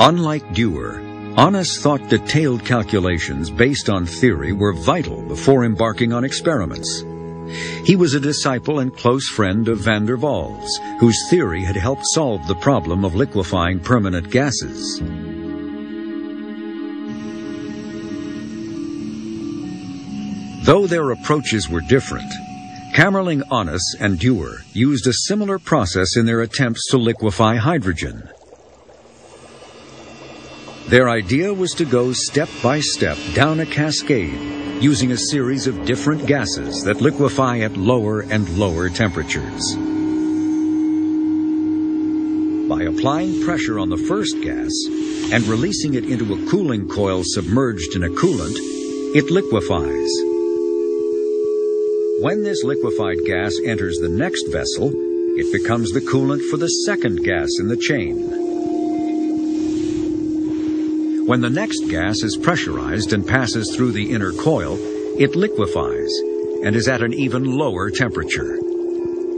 Unlike Dewar, Onnes thought detailed calculations based on theory were vital before embarking on experiments. He was a disciple and close friend of van der Waals, whose theory had helped solve the problem of liquefying permanent gases. Though their approaches were different, Kamerlingh Onnes and Dewar used a similar process in their attempts to liquefy hydrogen. Their idea was to go step by step down a cascade, using a series of different gases that liquefy at lower and lower temperatures. By applying pressure on the first gas and releasing it into a cooling coil submerged in a coolant, it liquefies. When this liquefied gas enters the next vessel, it becomes the coolant for the second gas in the chain. When the next gas is pressurized and passes through the inner coil, it liquefies and is at an even lower temperature.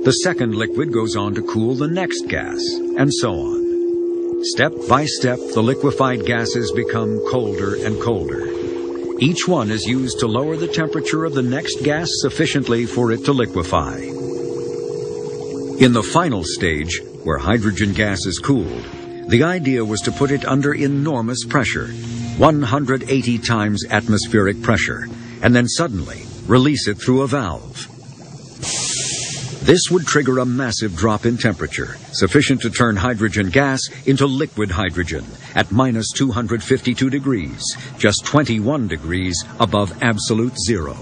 The second liquid goes on to cool the next gas, and so on. Step by step, the liquefied gases become colder and colder. Each one is used to lower the temperature of the next gas sufficiently for it to liquefy. In the final stage, where hydrogen gas is cooled, the idea was to put it under enormous pressure, 180 times atmospheric pressure, and then suddenly release it through a valve. This would trigger a massive drop in temperature, sufficient to turn hydrogen gas into liquid hydrogen at minus 252 degrees, just 21 degrees above absolute zero.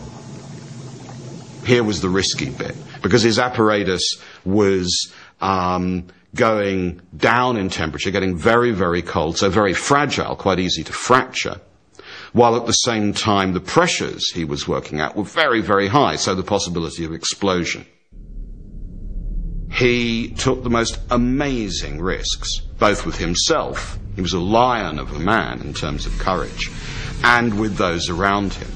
Here was the risky bit, because his apparatus was going down in temperature, getting very, very cold, so very fragile, quite easy to fracture, while at the same time the pressures he was working at were very, very high, so the possibility of explosion. He took the most amazing risks, both with himself, he was a lion of a man in terms of courage, and with those around him.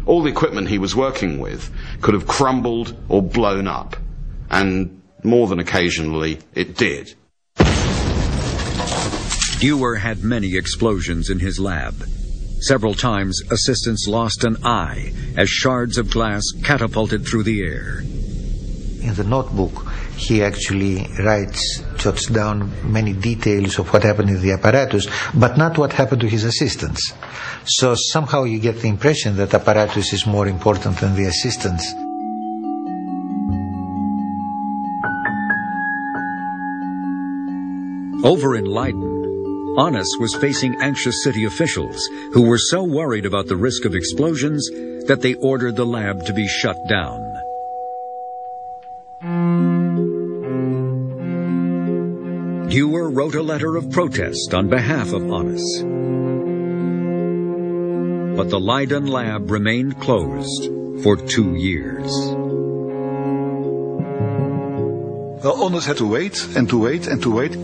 All the equipment he was working with could have crumbled or blown up, and more than occasionally it did. Dewar had many explosions in his lab. Several times, assistants lost an eye as shards of glass catapulted through the air. In the notebook, he actually jots down many details of what happened in the apparatus, but not what happened to his assistants. So somehow you get the impression that apparatus is more important than the assistants. Over in Leiden, Onnes was facing anxious city officials who were so worried about the risk of explosions that they ordered the lab to be shut down. Dewar wrote a letter of protest on behalf of Onnes. But the Leiden lab remained closed for 2 years. Well, Onnes had to wait and to wait and to wait.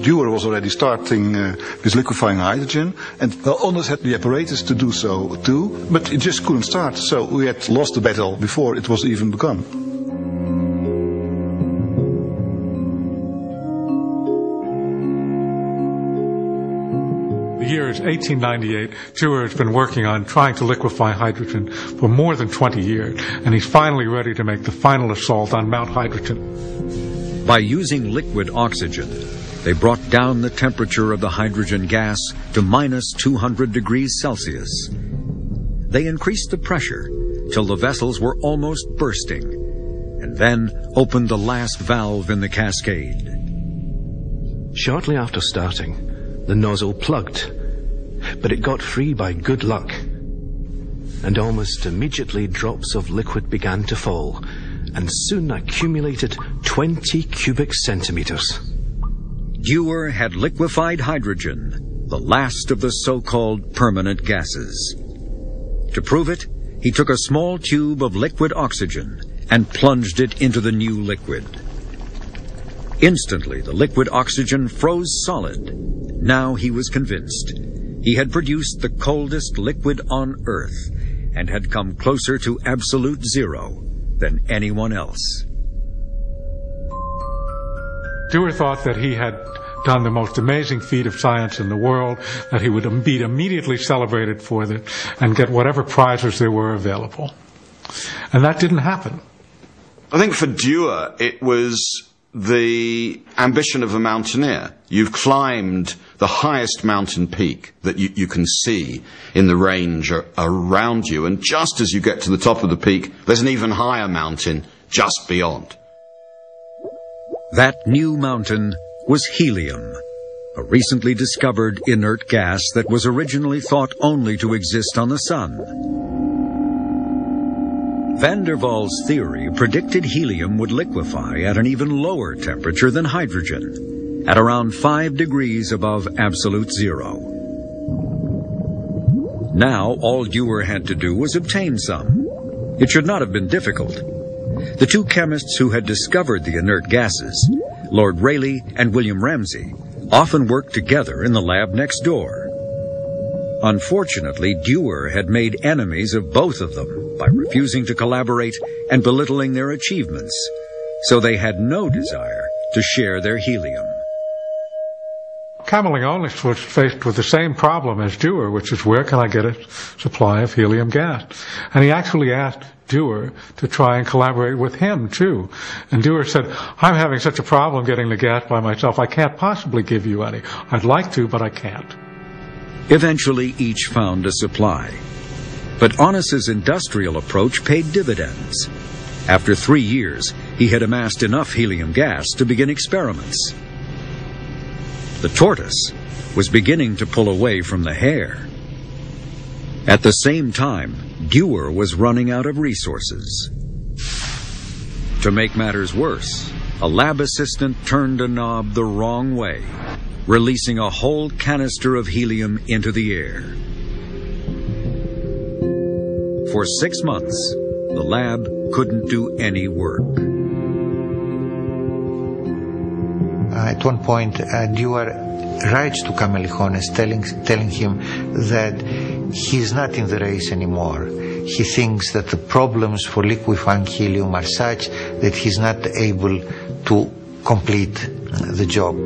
Dewar was already starting with liquefying hydrogen, and well, Onnes had the apparatus to do so too, but it just couldn't start, so we had lost the battle before it was even begun. The year is 1898. Dewar has been working on trying to liquefy hydrogen for more than 20 years, and he's finally ready to make the final assault on Mount Hydrogen. By using liquid oxygen, they brought down the temperature of the hydrogen gas to minus 200 degrees Celsius. They increased the pressure till the vessels were almost bursting, and then opened the last valve in the cascade. Shortly after starting, the nozzle plugged, but it got free by good luck. And almost immediately drops of liquid began to fall, and soon accumulated 20 cubic centimeters. Dewar had liquefied hydrogen, the last of the so-called permanent gases. To prove it, he took a small tube of liquid oxygen and plunged it into the new liquid. Instantly, the liquid oxygen froze solid. Now he was convinced. He had produced the coldest liquid on Earth and had come closer to absolute zero than anyone else. Dewar thought that he had done the most amazing feat of science in the world, that he would be immediately celebrated for it and get whatever prizes there were available. And that didn't happen. I think for Dewar, it was the ambition of a mountaineer. You've climbed the highest mountain peak that you can see in the range around you, and just as you get to the top of the peak, there's an even higher mountain just beyond. That new mountain was helium, a recently discovered inert gas that was originally thought only to exist on the sun. Van der Waals' theory predicted helium would liquefy at an even lower temperature than hydrogen, at around 5 degrees above absolute zero. Now all Dewar had to do was obtain some. It should not have been difficult. The two chemists who had discovered the inert gases, Lord Rayleigh and William Ramsay, often worked together in the lab next door. Unfortunately, Dewar had made enemies of both of them by refusing to collaborate and belittling their achievements, so they had no desire to share their helium. Camerlingionis was faced with the same problem as Dewar, which is, where can I get a supply of helium gas? And he actually asked Dewar to try and collaborate with him, too. And Dewar said, I'm having such a problem getting the gas by myself, I can't possibly give you any. I'd like to, but I can't. Eventually, each found a supply. But Onnes's industrial approach paid dividends. After 3 years, he had amassed enough helium gas to begin experiments. The tortoise was beginning to pull away from the hare. At the same time, Dewar was running out of resources. To make matters worse, a lab assistant turned a knob the wrong way, releasing a whole canister of helium into the air. For 6 months, the lab couldn't do any work. At one point, Dewar writes to Camerlingionis telling him that he's not in the race anymore. He thinks that the problems for liquefying helium are such that he's not able to complete the job.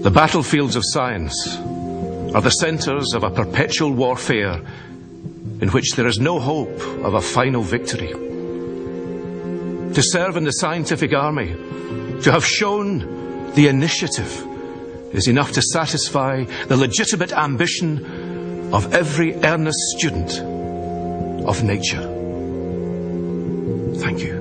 The battlefields of science are the centres of a perpetual warfare in which there is no hope of a final victory. To serve in the scientific army, to have shown the initiative, is enough to satisfy the legitimate ambition of every earnest student of nature. Thank you.